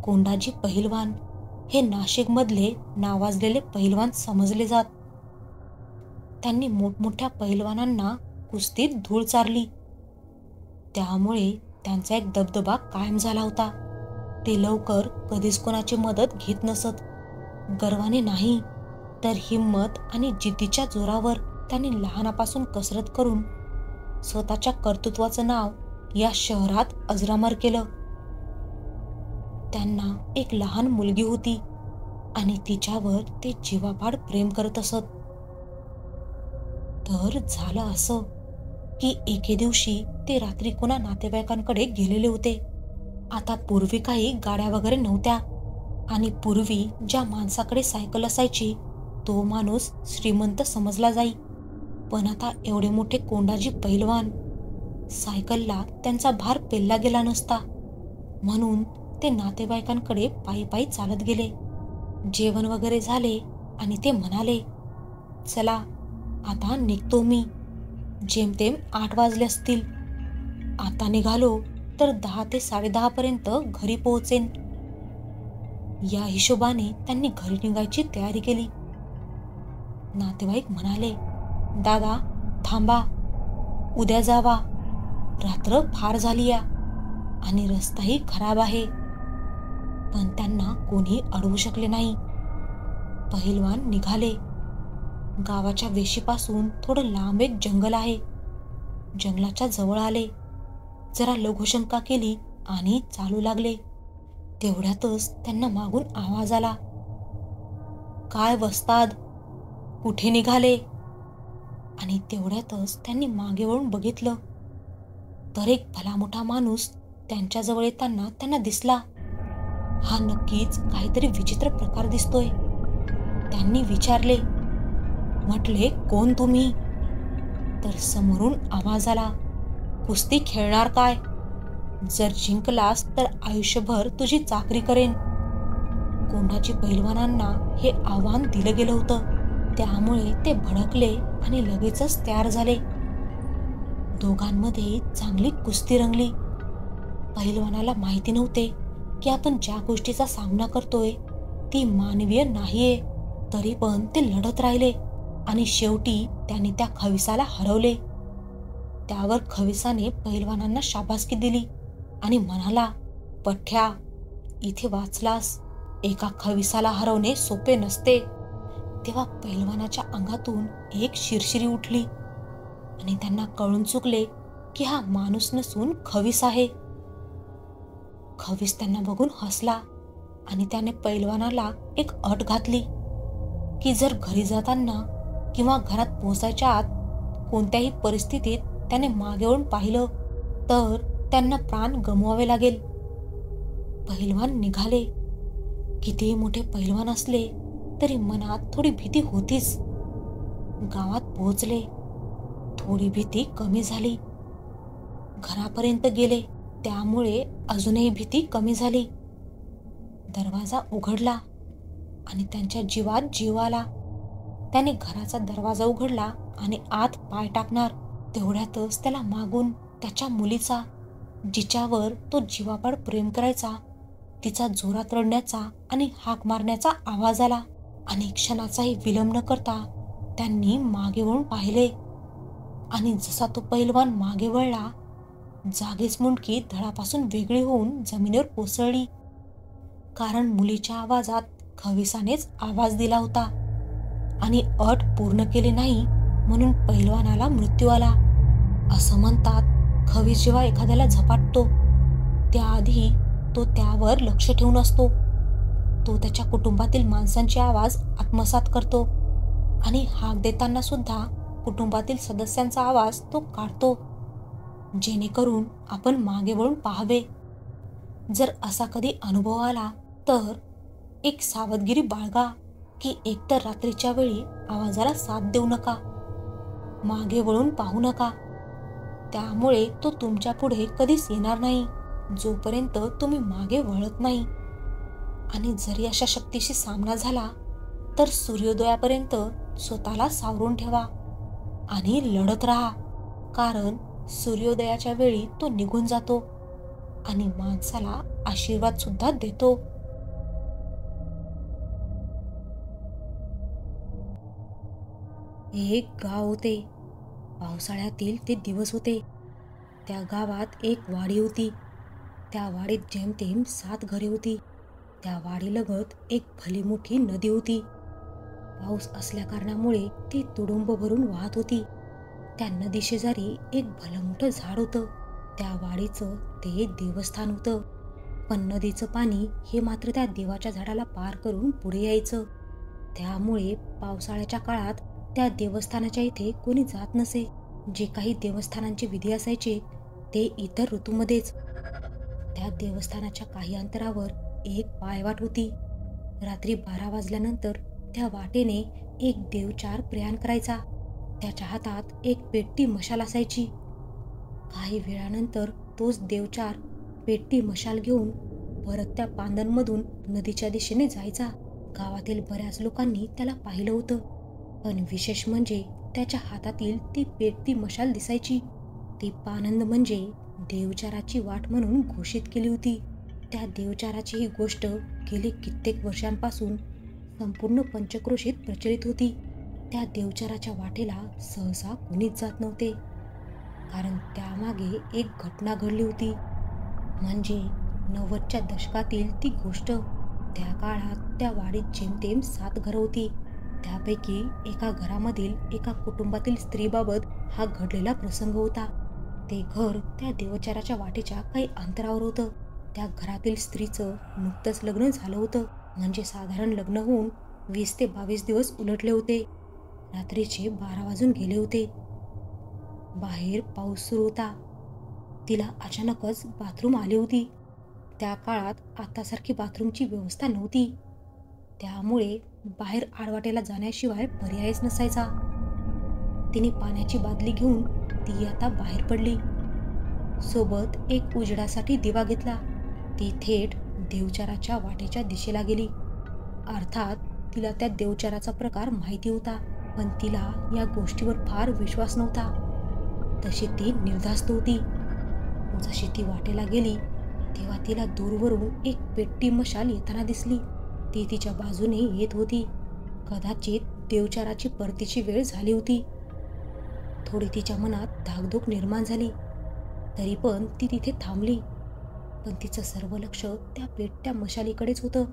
कोंडाजी पहिलवान हे नाशिकमधले नावाजलेले पहिलवान समजले जात. त्यांनी मोठमोठ्या पहिलवानांना कुस्तीत धूळ चारली. त्यामुळे त्यांचा एक दबदबा कायम झाला होता. ते लवकर कधीच कोणाची मदत घेत नसत. गर्वाने नाही, तर हिम्मत आणि जिद्दीच्या जोरावर त्यांनी लहानापासून कसरत करून स्वतःच्या कर्तृत्वाचं नाव या शहरात अजरामर केलं. त्यांना एक लहान मुलगी होती आणि तिच्यावर ते जीवापाड प्रेम करत असत. तर झालं असं की एके दिवशी ते रात्री कोणा नातेवाईकांकडे गेलेले होते. आता पूर्वी काही गाड्या वगैरे नव्हत्या आणि पूर्वी ज्या माणसाकडे सायकल असायची तो माणूस श्रीमंत समजला जाई. पण आता एवढे मोठे कोंडाजी पहिलवान, सायकलला त्यांचा भार पेलला गेला नसता, म्हणून ते नातेवाईकांकडे पायी पायी चालत गेले. जेवण वगैरे झाले आणि ते म्हणाले, चला आता निघतो मी. जेमतेम 8 वाजले असतील. आता निघालो तर 10 ते 10:30 पर्यंत घरी पोहोचेन. या हिशोबाने त्यांनी घरी निघायची तयारी केली. नातेवाईक म्हणाले, दादा थांबा, उद्या जावा. रात्र फार झाली आणि रस्ताही खराब आहे. पण त्यांना कोणी अडवू शकले नाही. पहिलवान निघाले. गावाच्या वेशीपासून थोडं लांब एक जंगल आहे. जंगलाच्या जवळ आले. जरा लघुशंका केली आणि चालू लागले. तेवढ्यातच त्यांना मागून आवाज आला, काय वस्ताद, कुठे निघाले? आणि तेवढ्यातच त्यांनी मागे वळून बघितलं तर एक भला मोठा माणूस त्यांच्याजवळ येताना त्यांना दिसला. हा नक्कीच काहीतरी विचित्र प्रकार दिसतोय. त्यांनी विचारले, म्हटले, कोण तुम्ही? तर समोरून आवाज आला, कुस्ती खेळणार काय? जर जिंकलास तर आयुष्यभर तुझी चाकरी करेन. कोंडाजी पहिलवानांना हे आव्हान दिलं गेलं होतं. त्यामुळे ते भडकले आणि लगेचच तयार झाले. दोघांमध्ये चांगली कुस्ती रंगली. पहिलवानाला माहिती नव्हते की आपण ज्या गोष्टीचा सामना करतोय ती मानवीय नाहीये. तरी पण ते लढत राहिले आणि शेवटी त्यांनी त्या खविसाला हरवले. त्यावर खविसाने पहिलवानांना शाबासकी दिली आणि म्हणाला, पठ्या, इथे वाचलास. एका खविसाला हरवणे सोपे नसते. तेव्हा पहिलवानाच्या अंगातून एक शिरशिरी उठली आणि त्यांना कळून चुकले की हा माणूस नसून खवीस आहे. खवीस त्यांना बघून हसला आणि त्याने पहिलवानाला एक अट घातली की जर घरी जाताना किंवा घरात पोहोचायच्या आत कोणत्याही परिस्थितीत त्याने मागे वळून पाहिलं तर त्यांना प्राण गमवावे लागेल. पहिलवान निघाले. कितीही मोठे पहिलवान असले तरी मनात थोडी भीती होतीच. गावात पोहोचले. थोडी भीती कमी झाली. घरापर्यंत गेले. त्यामुळे अजूनही भीती कमी झाली. दरवाजा उघडला आणि त्यांच्या जीवात जीव आला. त्याने घराचा दरवाजा उघडला आणि आत पाय टाकणार तेवढ्यातच त्याला मागून त्याच्या मुलीचा, जिच्यावर तो जीवापाड प्रेम करायचा, तिचा जोरात रडण्याचा आणि हाक मारण्याचा आवाज आला. आणि क्षणाचाही विलंब न करता त्यांनी मागे वळून पाहिले आणि जसा तो पहिलवान मागे वळला, जागीच मुंडकी धडापासून वेगळी होऊन जमिनीवर कोसळली. कारण मुलीच्या आवाजात खविसानेच आवाज दिला होता आणि अट पूर्ण केली नाही म्हणून पहिलवानाला मृत्यू आला. असं म्हणतात, खवीस जेव्हा एखाद्याला झपाटतो त्याआधी तो त्यावर लक्ष ठेवून असतो. तो त्याच्या कुटुंबातील माणसांचे आवाज आत्मसात करतो आणि हाक देताना सुद्धा कुटुंबातील सदस्यांचा आवाज तो काढतो, जेणेकरून आपण मागे वळून पाहावे. जर असा कधी अनुभव आला तर एक सावधगिरी बाळगा की एकतर रात्रीच्या वेळी आवाजाला साथ देऊ नका, मागे वळून पाहू नका. त्यामुळे तो तुमच्या पुढे कधीच येणार नाही जोपर्यंत तुम्ही मागे वळत नाही. आणि जरी अशा शक्तीशी सामना झाला तर सूर्योदयापर्यंत स्वतःला सावरून ठेवा आणि लढत राहा. कारण सूर्योदयाच्या वेळी तो निघून जातो आणि माणसाला आशीर्वाद सुद्धा देतो. एक गाव होते. पावसाळ्यातील ते दिवस होते. त्या गावात एक वाडी होती. त्या वाडीत जेमतेम 7 घरे होती. त्या वाडीलगत एक भली मोठी नदी होती. पाऊस असल्याकारणामुळे ती तुडुंब भरून वाहत होती. त्या नदीशेजारी एक भलं मोठं झाड होतं. त्या वाडीचं ते देवस्थान होतं. पण नदीचं पाणी हे मात्र त्या देवाच्या झाडाला पार करून पुढे यायचं. त्यामुळे पावसाळ्याच्या काळात त्या देवस्थानाच्या इथे कोणी जात नसे. जे काही देवस्थानांचे विधी असायचे ते इतर ऋतूमध्येच. त्या देवस्थानाच्या काही अंतरावर एक पायवाट होती. रात्री 12 वाजल्यानंतर त्या वाटेने एक देवचार प्रयाण करायचा. त्याच्या हातात एक पेटती मशाल असायची. काही वेळानंतर तोच देवचार पेटती मशाल घेऊन परत त्या पांदणमधून नदीच्या दिशेने जायचा. गावातील बऱ्याच लोकांनी त्याला पाहिलं होतं. पण विशेष म्हणजे त्याच्या हातातील ती पेटती मशाल दिसायची. ती पानंद म्हणजे देवचाराची वाट म्हणून घोषित केली होती. त्या देवचाराची ही गोष्ट गेली कित्येक वर्षांपासून संपूर्ण पंचक्रोशीत प्रचलित होती. त्या देवचाराच्या वाटेला सहसा कुणीच जात नव्हते. कारण त्यामागे एक घटना घडली होती. म्हणजे 90च्या दशकातील ती गोष्ट. त्या काळात त्या वाडीत जेमतेम 7 घरं होती. त्यापैकी एका घरामधील एका कुटुंबातील स्त्रीबाबत हा घडलेला प्रसंग होता. ते घर त्या देवचाराच्या वाटेच्या काही अंतरावर होतं. त्या घरातील स्त्रीचं नुकतंच लग्न झालं होतं. म्हणजे साधारण लग्न होऊन 20 ते 22 दिवस उलटले होते. रात्रीचे 12 वाजून गेले होते. बाहेर पाऊस सुरू होता. तिला अचानकच बाथरूम आली होती. त्या काळात आतासारखी बाथरूमची व्यवस्था नव्हती. त्यामुळे बाहेर आडवाटेला जाण्याशिवाय पर्यायच नसायचा. तिने पाण्याची बादली घेऊन ती आता बाहेर पडली. सोबत एक उजेडासाठी दिवा घेतला. ती थेट देवचाराच्या वाटेच्या दिशेला गेली. अर्थात तिला त्या देवचाराचा प्रकार माहिती होता. पण तिला या गोष्टीवर फार विश्वास नव्हता. तशी ती निर्धास्त होती. जशी ती वाटेला गेली तेव्हा तिला दूरवरून एक पेटती मशाल येताना दिसली. ती तिच्या बाजूने येत होती. कदाचित देवचाराची परतीची वेळ झाली होती. थोडी तिच्या मनात धाकधूक निर्माण झाली. तरी पण ती तिथे थांबली. पण तिचं सर्व लक्ष त्या पेटत्या मशालीकडेच होतं.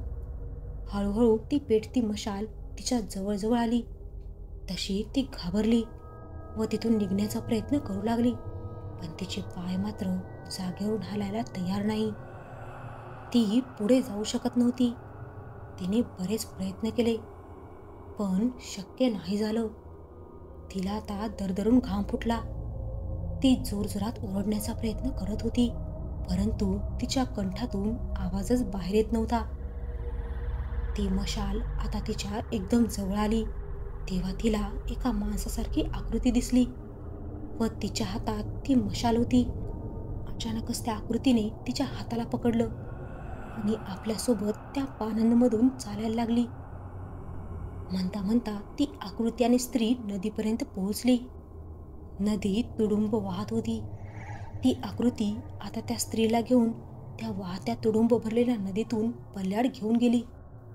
हळूहळू ती पेटती मशाल तिच्या जवळजवळ आली. तशी ती घाबरली व तिथून निघण्याचा प्रयत्न करू लागली. पण तिचे पाय मात्र जागेवरून हालायला तयार नाही. ती पुढे जाऊ शकत नव्हती. तिने बरेच प्रयत्न केले पण शक्य नाही झालं. तिला आता दरदरून घाम फुटला. ती जोरजोरात ओरडण्याचा प्रयत्न करत होती परंतु तिच्या कंठातून आवाजच बाहेर येत नव्हता. ती मशाल आता तिच्या एकदम जवळ आली तेव्हा तिला एका माणसासारखी आकृती दिसली व तिच्या हातात ती मशाल होती. अचानकच त्या आकृतीने तिच्या हाताला पकडलं आणि आपल्यासोबत त्या पानंदमधून चालायला लागली. म्हणता म्हणता ती आकृती आणि स्त्री नदीपर्यंत पोहोचली. नदी तुडुंब वाहत होती. ती आकृती आता त्या स्त्रीला घेऊन त्या वाहत्या तुडुंब भरलेल्या नदीतून पल्याड घेऊन गेली.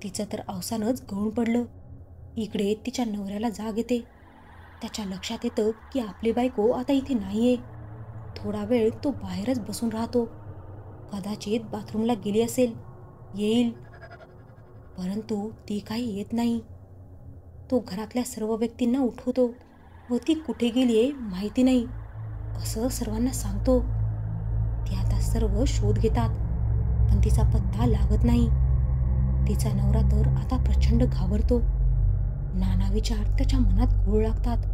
तिचं तर अवसानच गळून पडलं. इकडे तिच्या नवऱ्याला जाग येते. त्याच्या लक्षात येतं की आपली बायको आता इथे नाहीये. थोडा वेळ तो बाहेरच बसून राहतो. कदाचित बाथरूमला गेली असेल, येईल. परंतु ती काही येत नाही. तो घरातल्या सर्व व्यक्तींना उठवतो व ती कुठे गेलीये माहिती नाही असं सर्वांना सांगतो. ते आता सर्व शोध घेतात पण तिचा पत्ता लागत नाही. तिचा नवरा तर आता प्रचंड घाबरतो. नाना विचार त्याच्या मनात घोळ लागतात.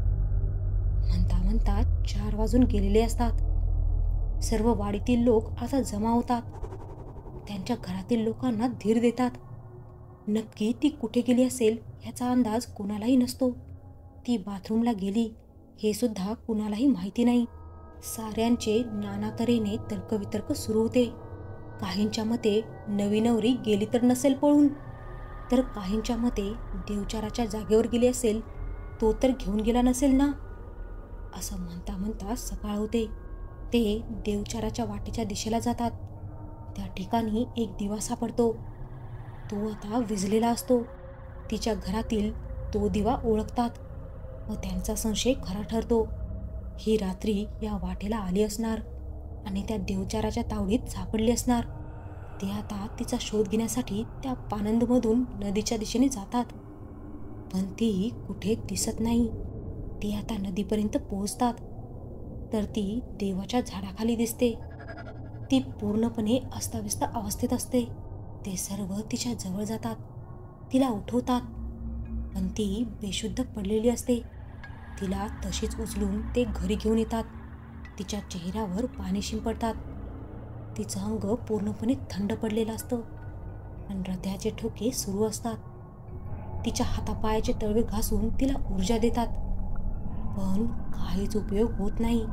म्हणता म्हणता 4 वाजून गेलेले असतात. सर्व वाडीतील लोक आता जमा होतात. त्यांच्या घरातील लोकांना धीर देतात. नक्की ती कुठे गेली असेल याचा अंदाज कुणालाही नसतो. ती बाथरूमला गेली हे सुद्धा कुणालाही माहिती नाही. साऱ्यांचे नाना तऱ्हेने तर्कवितर्क सुरू होते. काहींच्या मते नवी नवरी गेली तर नसेल पळून, तर काहींच्या मते देवचाराच्या जागेवर गेली असेल, तो तर घेऊन गेला नसेल ना. असं म्हणता म्हणता सकाळ होते. ते देवचाराच्या वाटेच्या दिशेला जातात. त्या ठिकाणी एक दिवा सापडतो. तो आता विझलेला असतो. तिच्या घरातील तो दिवा ओळखतात. व त्यांचा संशय खरा ठरतो. ही रात्री या वाटेला आली असणार आणि त्या देवचाराच्या तावडीत सापडली असणार. ते आता तिचा शोध घेण्यासाठी त्या पानंदमधून नदीच्या दिशेने जातात, पण ती कुठे दिसत नाही. ती आता नदीपर्यंत पोहोचतात तर ती देवाच्या झाडाखाली दिसते. ती पूर्णपणे अस्ताव्यस्त अवस्थेत असते. ते सर्व तिच्या जवळ जातात, तिला उठवतात, पण ती बेशुद्ध पडलेली असते. तिला तशीच उचलून ते घरी घेऊन येतात. तिच्या चेहऱ्यावर पाणी शिंपडतात. तिचं अंग पूर्णपणे थंड पडलेलं असतं आणि हृदयाचे ठोके सुरू असतात. तिच्या हातापायाचे तळवे घासून तिला ऊर्जा देतात, पण काहीच उपयोग होत नाही.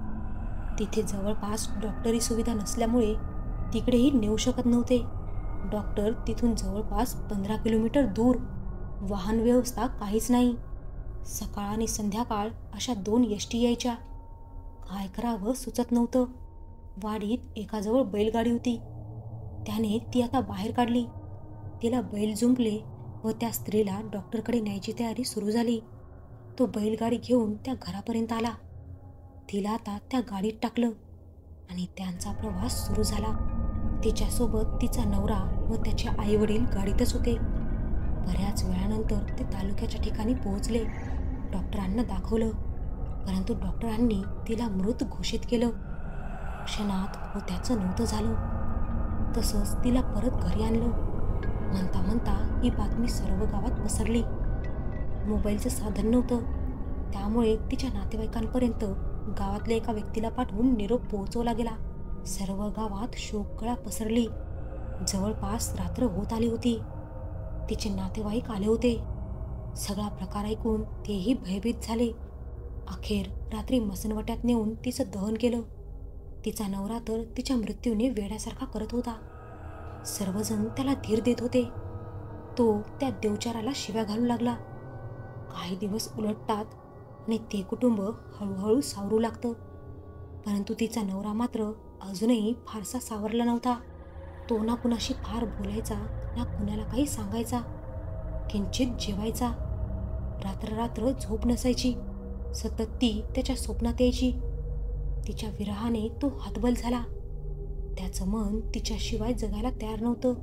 तिथे जवळपास डॉक्टरी सुविधा नसल्यामुळे तिकडेही नेऊ शकत नव्हते. डॉक्टर तिथून जवळपास 15 किलोमीटर दूर. वाहन व्यवस्था काहीच नाही. सकाळ आणि संध्याकाळ अशा 2 एसटी यायच्या. काय करावं सुचत नव्हतं. वाडीत एकाजवळ बैलगाडी होती. त्याने ती आता बाहेर काढली. तिला बैल जुंपले व त्या स्त्रीला डॉक्टरकडे न्यायची तयारी सुरू झाली. तो बैलगाडी घेऊन त्या घरापर्यंत आला. तिला आता त्या गाडीत टाकलं आणि त्यांचा प्रवास सुरू झाला. तिच्यासोबत तिचा नवरा व त्याचे आई वडील गाडीतच होते. बऱ्याच वेळानंतर ते तालुक्याच्या ठिकाणी पोहोचले. डॉक्टरांना दाखवलं, परंतु डॉक्टरांनी तिला मृत घोषित केलं. क्षणात होत्याचं नव्हतं झालं. तसंच तिला परत घरी आणलं. म्हणता म्हणता ही बातमी सर्व गावात पसरली. मोबाईलचं साधन नव्हतं, त्यामुळे तिच्या नातेवाईकांपर्यंत गावातल्या एका व्यक्तीला पाठवून निरोप पोहोचवला गेला. सर्व गावात शोककळा पसरली. जवळपास रात्र होत आली होती. तिचे नातेवाईक आले होते. सगळा प्रकार ऐकून तेही भयभीत झाले. अखेर रात्री मसणवट्यात नेऊन तिचं दहन केलं. तिचा नवरा तर तिच्या मृत्यूने वेड्यासारखा करत होता. सर्वजण त्याला धीर देत होते. तो त्या देवचाराला शिव्या घालू लागला. काही दिवस उलटतात आणि ते कुटुंब हळूहळू सावरू लागतं. परंतु तिचा नवरा मात्र अजूनही फारसा सावरला नव्हता. तो ना कुणाशी फार बोलायचा, ना कुणाला काही सांगायचा. किंचित जेवायचा. रात्र झोप नसायची. सतत ती त्याच्या स्वप्नात यायची. तिच्या विरहाने तो हतबल झाला. त्याचं मन तिच्याशिवाय जगायला तयार नव्हतं.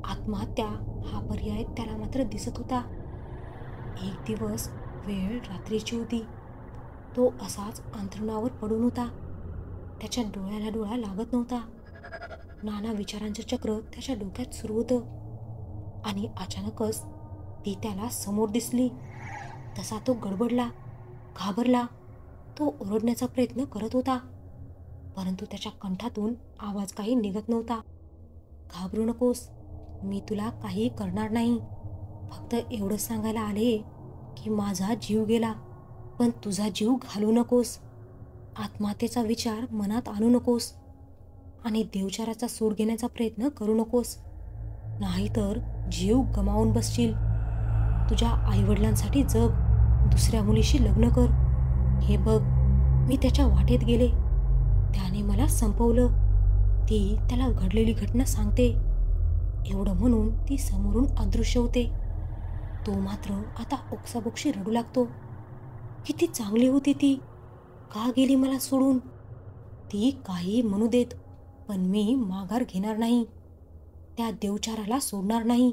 आत्महत्या हा पर्याय त्याला मात्र दिसत होता. एक दिवस वेळ रात्रीची होती. तो असाच अंथरुणावर पडून होता. त्याच्या डोळ्याला डोळा लागत नव्हता. नाना विचारांचं चक्र त्याच्या डोक्यात सुरू होतं आणि अचानकच ती त्याला समोर दिसली. तसा तो गडबडला, घाबरला. तो ओरडण्याचा प्रयत्न करत होता, परंतु त्याच्या कंठातून आवाज काही निघत नव्हता. घाबरू नकोस, मी तुला काही करणार नाही. फक्त एवढंच सांगायला आले की माझा जीव गेला, पण तुझा जीव घालू नकोस. आत्महत्येचा विचार मनात आणू नकोस आणि देवचाराचा सूड घेण्याचा प्रयत्न करू नकोस, नाहीतर जीव गमावून बसशील. तुझ्या आईवडिलांसाठी जग, दुसऱ्या मुलीशी लग्न कर. हे बघ, मी त्याच्या वाटेत गेले, त्याने मला संपवलं. ती त्याला घडलेली घटना सांगते. एवढं म्हणून ती समोरून अदृश्य होते. तो मात्र आता ओक्साबोक्शी रडू लागतो. किती चांगली होती ती, का गेली मला सोडून? ती काही म्हणू देत, पण मी माघार घेणार नाही. त्या देवचाराला सोडणार नाही.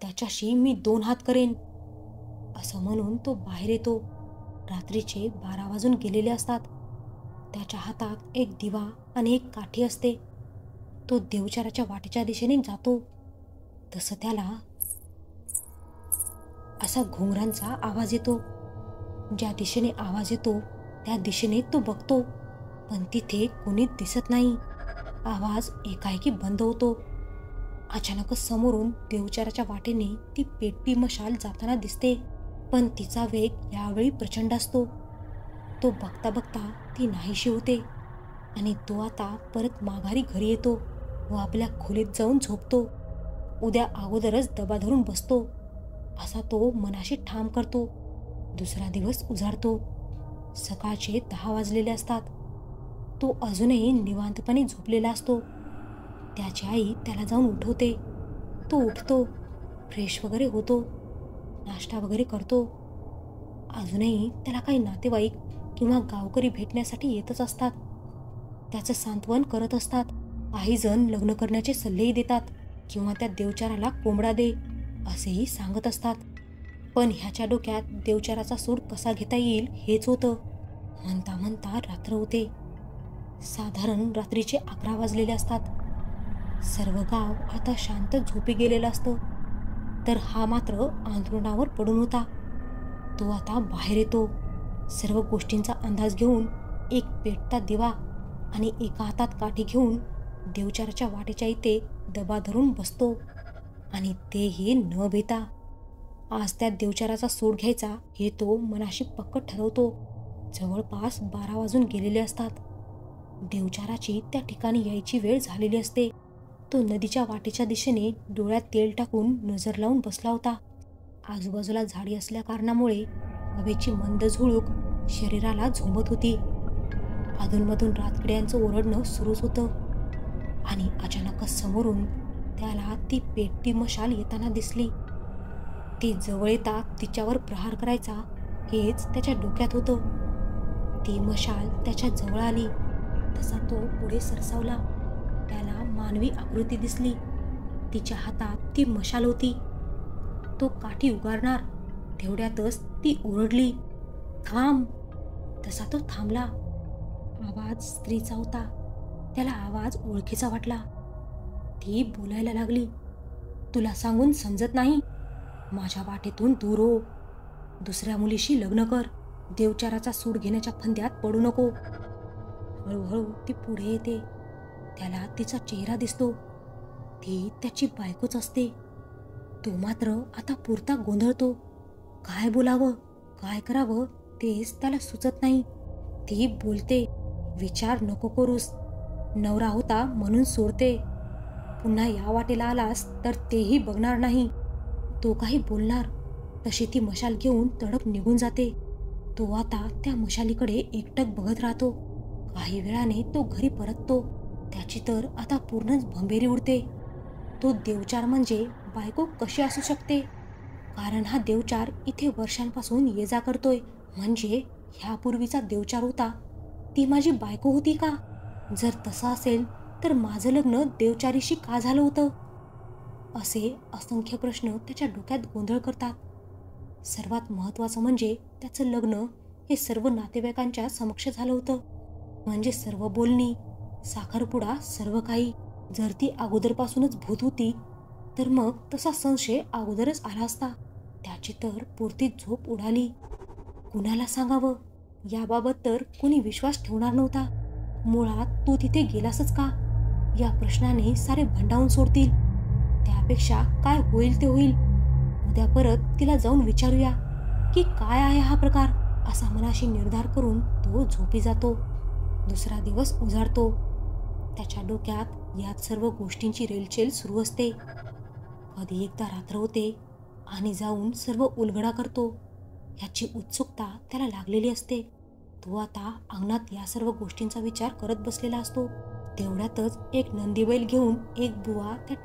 त्याच्याशी मी 2 हात करेन. असं म्हणून तो बाहेर येतो. रात्रीचे 12 वाजून गेलेले असतात. त्याच्या हातात एक दिवा आणि एक काठी असते. तो देवचाराच्या वाटेच्या दिशेने जातो. तसं त्याला असा घुंगरांचा आवाज येतो. ज्या दिशेने आवाज येतो त्या दिशेने तो बघतो, पण तिथे कोणी दिसत नाही. आवाज एकाएकी बंद होतो. अचानकच समोरून देवचाराच्या वाटेने ती पेटती मशाल जाताना दिसते, पण तिचा वेग यावेळी प्रचंड असतो. तो बघता बघता ती नाहीशी होते आणि तो आता परत माघारी घरी येतो व आपल्या खोलीत जाऊन झोपतो. उद्या अगोदरच दबा धरून बसतो, असा तो मनाशी ठाम करतो. दुसरा दिवस उजाडतो. सकाळचे 10 वाजलेले असतात. तो अजूनही निवांतपणे झोपलेला असतो. त्याची आई त्याला जाऊन उठवते. तो उठतो, फ्रेश वगैरे होतो, नाश्ता वगैरे करतो. अजूनही त्याला काही नातेवाईक किंवा गावकरी भेटण्यासाठी येतच असतात. त्याचं सांत्वन करत असतात. काही जण लग्न करण्याचे सल्लेही देतात किंवा त्या देवचाराला कोंबडा दे असेही सांगत असतात. पण ह्याच्या डोक्यात देवचाराचा सूड कसा घेता येईल हेच होतं. म्हणता म्हणता रात्र होते. साधारण रात्रीचे 11 वाजलेले असतात. सर्व गाव आता शांत झोपी गेलेलं असतं. तर हा मात्र अंथरुणावर पडून होता. तो आता बाहेर येतो. सर्व गोष्टींचा अंदाज घेऊन एक पेटता दिवा आणि एका हातात काठी घेऊन देवचाराच्या वाटेच्या इथे दबा धरून बसतो. आणि तेही न भेता. आज त्या देवचाराचा सूड घ्यायचा हे तो मनाशी पक्क ठरवतो. जवळपास 12 वाजून गेलेले असतात. देवचाराची त्या ठिकाणी यायची वेळ झालेली असते. तो नदीच्या वाटेच्या दिशेने डोळ्यात तेल टाकून नजर लावून बसला होता. आजूबाजूला झाडी असल्या कारणामुळे हवेची मंद झुळूक शरीराला झोंबत होती. अधूनमधून रातकिड्यांचं ओरडणं सुरूच होतं. आणि अचानकच समोरून त्याला ती पेटती मशाल येताना दिसली. ती जवळ येता तिच्यावर प्रहार करायचा हेच त्याच्या डोक्यात होतं. ती मशाल त्याच्या जवळ आली तसा तो पुढे सरसावला. त्याला मानवी आकृती दिसली. तिच्या हातात ती मशाल होती. तो काठी उगारणार तेवढ्यातच ती ओरडली, थांब. तसा तो थांबला. आवाज स्त्रीचा होता. त्याला आवाज ओळखीचा वाटला. ती बोलायला लागली, तुला सांगून समजत नाही. माझ्या वाटेतून दूर हो. दुसऱ्या मुलीशी लग्न कर. देवचाराचा सूड घेण्याच्या फंद्यात पडू नको. हळूहळू ती पुढे येते. त्याला तिचा चेहरा दिसतो. ती त्याची बायकोच असते. तो मात्र आता पुरता गोंधळतो. काय बोलावं, काय करावं तेच त्याला सुचत नाही. ती बोलते, विचार नको करूस. नवरा होता म्हणून सोडते. पुन्हा या वाटेला आलास तर तेही बघणार नाही. तो काही बोलणार तशी ती मशाल घेऊन तडक निघून जाते. तो आता त्या मशालीकडे एकटक बघत राहतो. काही वेळाने तो घरी परततो. त्याची तर आता पूर्णच भंबेरी उडते. तो देवचार म्हणजे बायको कशी असू शकते? कारण हा देवचार इथे वर्षांपासून ये जा करतोय. म्हणजे ह्यापूर्वीचा देवचार होता ती माझी बायको होती का? जर तसं असेल तर माझं लग्न देवचारीशी का झालं होतं? असे असंख्य प्रश्न त्याच्या डोक्यात गोंधळ करतात. सर्वात महत्त्वाचं म्हणजे त्याचं लग्न हे सर्व नातेवाईकांच्या समक्ष झालं होतं. म्हणजे सर्व बोलणी, साखरपुडा, सर्व काही. जर ती अगोदरपासूनच भूत होती तर मग तसा संशय अगोदरच आला असता. त्याची तर पुरती झोप उडाली. कुणाला सांगावं याबाबत तर कुणी विश्वास ठेवणार नव्हता. मुळात तू तिथे गेलासच का या प्रश्नाने सारे भंडावून सोडतील. त्यापेक्षा काय होईल ते होईल. उद्या परत तिला जाऊन विचारूया की काय आहे हा प्रकार. असा मनाशी निर्धार करून तो झोपी जातो. दुसरा दिवस उजाडतो. त्याच्या डोक्यात यात सर्व गोष्टींची रेलचेल सुरू असते. कधी एकदा रात्र होते आणि जाऊन सर्व उलगडा करतो. ह्याची उत्सुकता त्याला लागलेली असते. तो आता अंगणात या सर्व गोष्टींचा विचार करत बसलेला असतो. तेवढ्यातच एक नंदीबैल घेऊन एक बुवा त्या